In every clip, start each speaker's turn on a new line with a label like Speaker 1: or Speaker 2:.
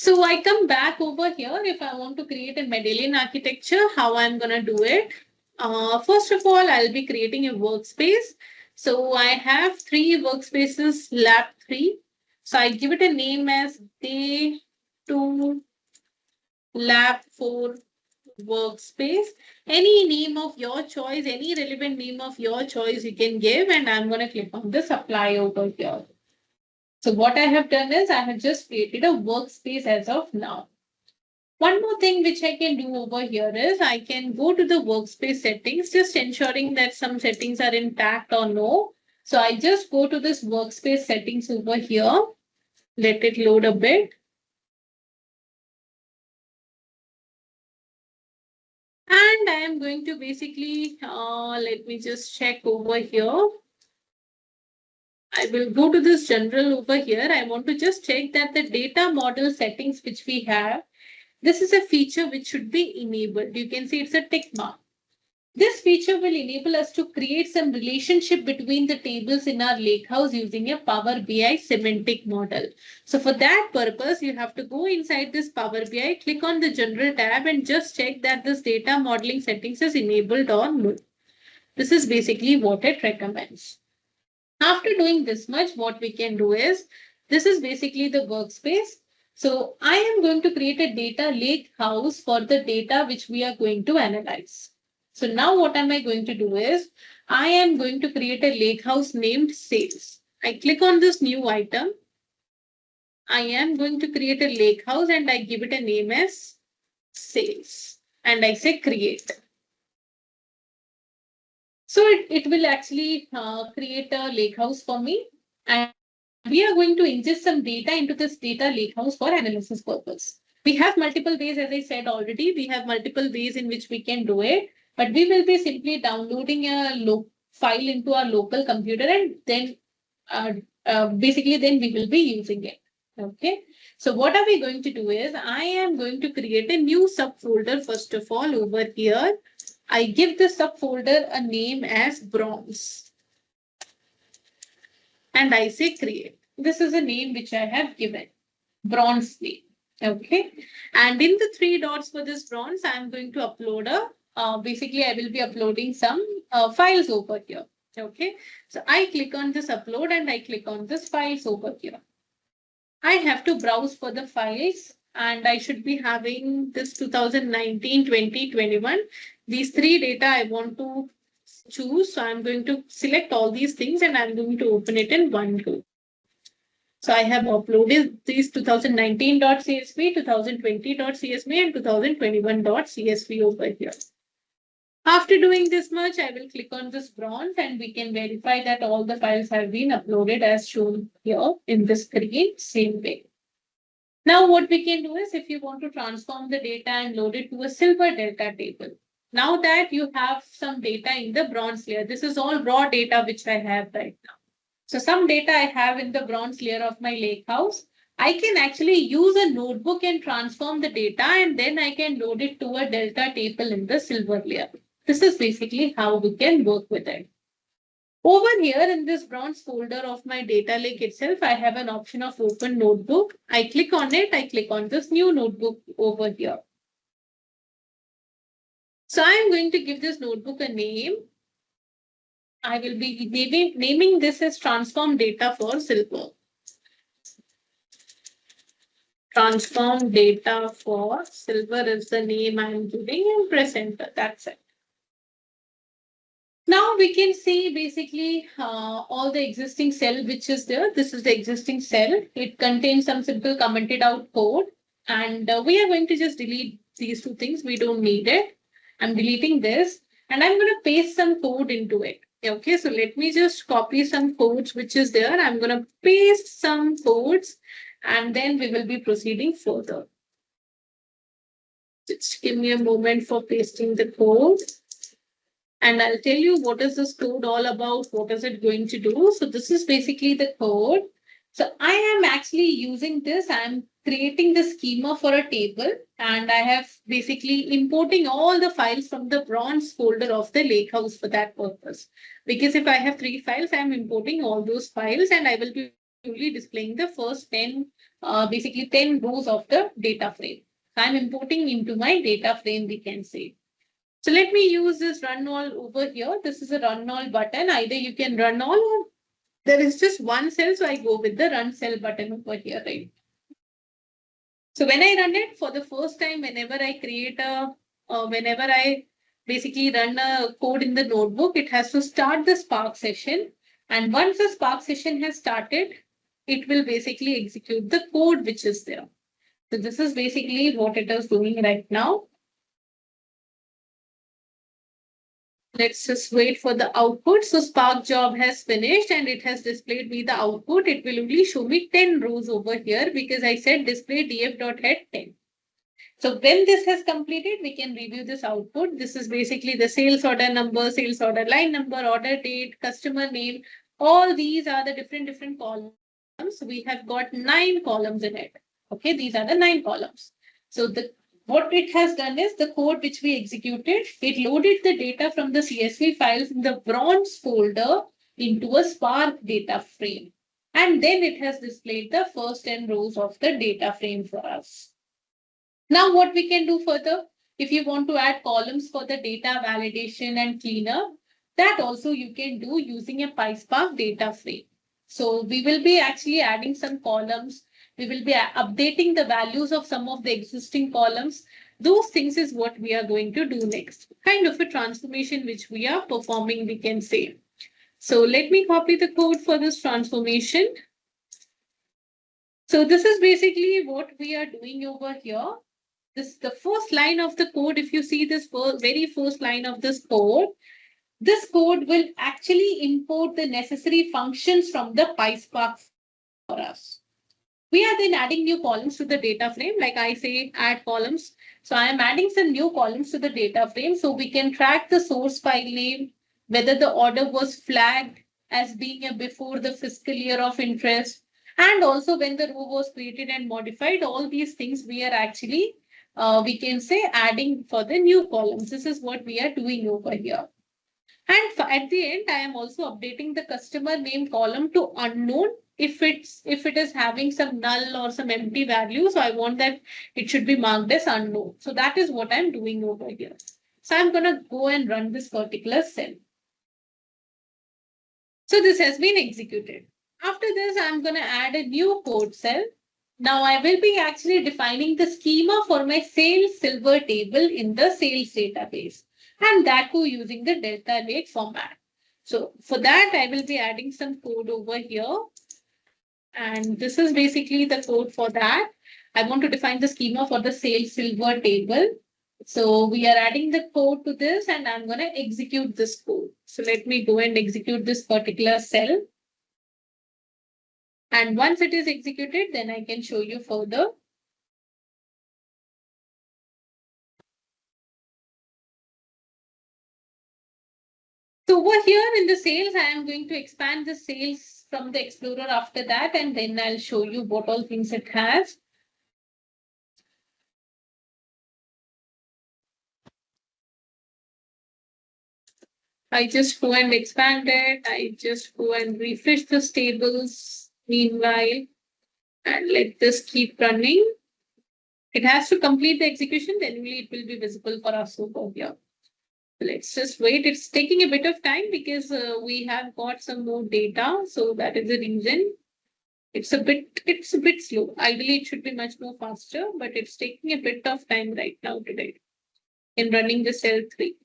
Speaker 1: So I come back over here. If I want to create a Medallion architecture, how I'm going to do it? First of all, I'll be creating a workspace. So I have 3 workspaces, lab 3. So I give it a name as day 2 lab 4 workspace. Any name of your choice, any relevant name of your choice you can give, and I'm going to click on this apply over here. So what I have done is I have just created a workspace as of now. One more thing which I can do over here is I can go to the workspace settings, just ensuring that some settings are intact or no. So I just go to this workspace settings over here. Let it load a bit. And I am going to basically, let me just check over here. I will go to this general over here. I want to just check that the data model settings which we have, this is a feature which should be enabled. You can see it's a tick mark. This feature will enable us to create some relationship between the tables in our Lakehouse using a Power BI semantic model. So for that purpose, you have to go inside this Power BI, click on the General tab and just check that this data modeling settings is enabled or no. This is basically what it recommends. After doing this much, what we can do is, this is basically the workspace. So I am going to create a data lake house for the data which we are going to analyze. So now what am I going to do is, I am going to create a lake house named sales. I click on this new item. I am going to create a lake house and I give it a name as sales. And I say create. So it will actually create a lakehouse for me. And we are going to ingest some data into this data lakehouse for analysis purpose. We have multiple ways, as I said already, we have multiple ways in which we can do it. But we will be simply downloading a file into our local computer and then basically then we will be using it. Okay. So what are we going to do is I am going to create a new subfolder first of all over here. I give the subfolder a name as bronze. And I say create. This is a name which I have given. Bronze name. Okay. And in the 3 dots for this bronze, I'm going to upload basically I will be uploading some files over here. Okay. So I click on this upload and I click on this files over here. I have to browse for the files and I should be having this 2019, 20, 21. These 3 data I want to choose. So I'm going to select all these things and I'm going to open it in one go. So I have uploaded these 2019.csv, 2020.csv and 2021.csv over here. After doing this much, I will click on this bronze and we can verify that all the files have been uploaded as shown here in the screen, same way. Now what we can do is if you want to transform the data and load it to a silver delta table. Now that you have some data in the bronze layer, this is all raw data which I have right now. So some data I have in the bronze layer of my lakehouse. I can actually use a notebook and transform the data and then I can load it to a delta table in the silver layer. This is basically how we can work with it. Over here in this bronze folder of my data lake itself, I have an option of open notebook. I click on it. I click on this new notebook over here. So I'm going to give this notebook a name. I will be naming this as transform data for silver. Transform data for silver is the name I'm giving and press enter. That's it. Now we can see basically all the existing cell which is there. This is the existing cell. It contains some simple commented out code. And we are going to just delete these 2 things. We don't need it. I'm deleting this and I'm going to paste some code into it. Okay, so let me just copy some codes which is there. I'm going to paste some codes and then we will be proceeding further. Just give me a moment for pasting the code. And I'll tell you what is this code all about, what is it going to do. So this is basically the code. So I am actually using this. I'm creating the schema for a table and I have basically importing all the files from the bronze folder of the Lakehouse for that purpose. Because if I have 3 files, I'm importing all those files and I will be only displaying the first 10, basically 10 rows of the data frame. I'm importing into my data frame, we can say. So let me use this run all over here. This is a run all button. Either you can run all or there is just one cell. So I go with the run cell button over here, right? So when I run it for the first time, whenever I create whenever I basically run a code in the notebook, it has to start the Spark session. And once the Spark session has started, it will basically execute the code which is there. So this is basically what it is doing right now. Let's just wait for the output. So Spark job has finished and it has displayed me the output. It will only show me 10 rows over here because I said display df.head 10. So when this has completed, we can review this output. This is basically the sales order number, sales order line number, order date, customer name. All these are the different columns. We have got 9 columns in it. Okay, these are the 9 columns. So what it has done is the code which we executed, it loaded the data from the CSV files in the bronze folder into a Spark data frame. And then it has displayed the first 10 rows of the data frame for us. Now what we can do further, if you want to add columns for the data validation and cleanup, that also you can do using a PySpark data frame. So we will be actually adding some columns. We will be updating the values of some of the existing columns. Those things is what we are going to do next. Kind of a transformation which we are performing, we can say. So let me copy the code for this transformation. So this is basically what we are doing over here. The first line of the code, if you see this very first line of this code will actually import the necessary functions from the PySpark for us. We are then adding new columns to the data frame. Like I say, add columns. So I am adding some new columns to the data frame so we can track the source file name, whether the order was flagged as being a before the fiscal year of interest, and also when the row was created and modified. All these things we are actually we can say adding for the new columns. This is what we are doing over here. And at the end, I am also updating the customer name column to unknown if it is having some null or some empty value. So I want that it should be marked as unknown. So that is what I'm doing over here. So I'm going to go and run this particular cell. So this has been executed. After this, I'm going to add a new code cell. Now I will be actually defining the schema for my sales silver table in the sales database, and that too using the Delta Lake format. So for that, I will be adding some code over here. And this is basically the code for that. I want to define the schema for the sales silver table. So we are adding the code to this and I'm going to execute this code. So let me go and execute this particular cell. And once it is executed, then I can show you further. So over here in the sales, I am going to expand the sales from the Explorer after that, and then I'll show you what all things it has. I just go and expand it. I just go and refresh the tables meanwhile, and let this keep running. It has to complete the execution, then only it will be visible for us over here. Let's just wait. It's taking a bit of time because we have got some more data. So that is the reason. It's a bit slow. Ideally, it should be much more faster, but it's taking a bit of time right now today in running the cell 3.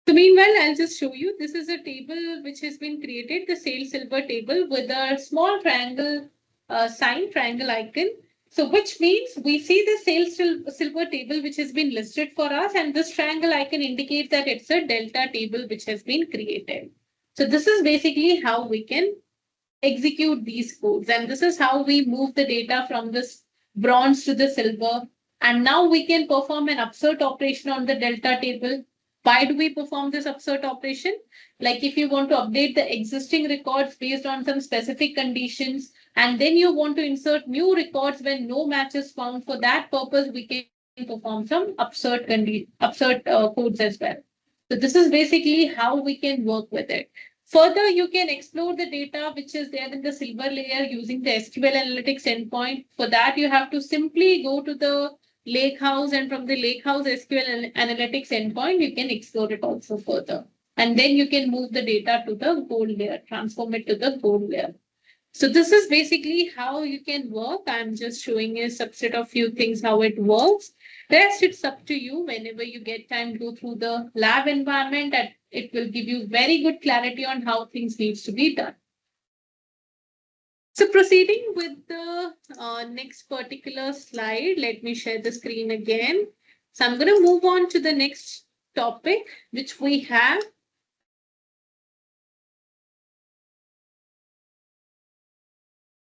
Speaker 1: So meanwhile, I'll just show you. This is a table which has been created, the sales silver table with a small triangle sign, triangle icon. So which means we see the sales silver table which has been listed for us, and this triangle icon indicates that it's a delta table which has been created. So this is basically how we can execute these codes, and this is how we move the data from this bronze to the silver. And now we can perform an upsert operation on the delta table. Why do we perform this upsert operation? Like if you want to update the existing records based on some specific conditions, and then you want to insert new records when no match is found, for that purpose, we can perform some upsert codes as well. So this is basically how we can work with it. Further, you can explore the data which is there in the silver layer using the SQL Analytics Endpoint. For that, you have to simply go to the Lakehouse, and from the Lakehouse SQL Analytics Endpoint, you can explore it also further. And then you can move the data to the gold layer, transform it to the gold layer. So this is basically how you can work. I'm just showing a subset of few things how it works. Rest, it's up to you. Whenever you get time, go through the lab environment, and it will give you very good clarity on how things needs to be done. So proceeding with the next particular slide, let me share the screen again. So I'm going to move on to the next topic, which we have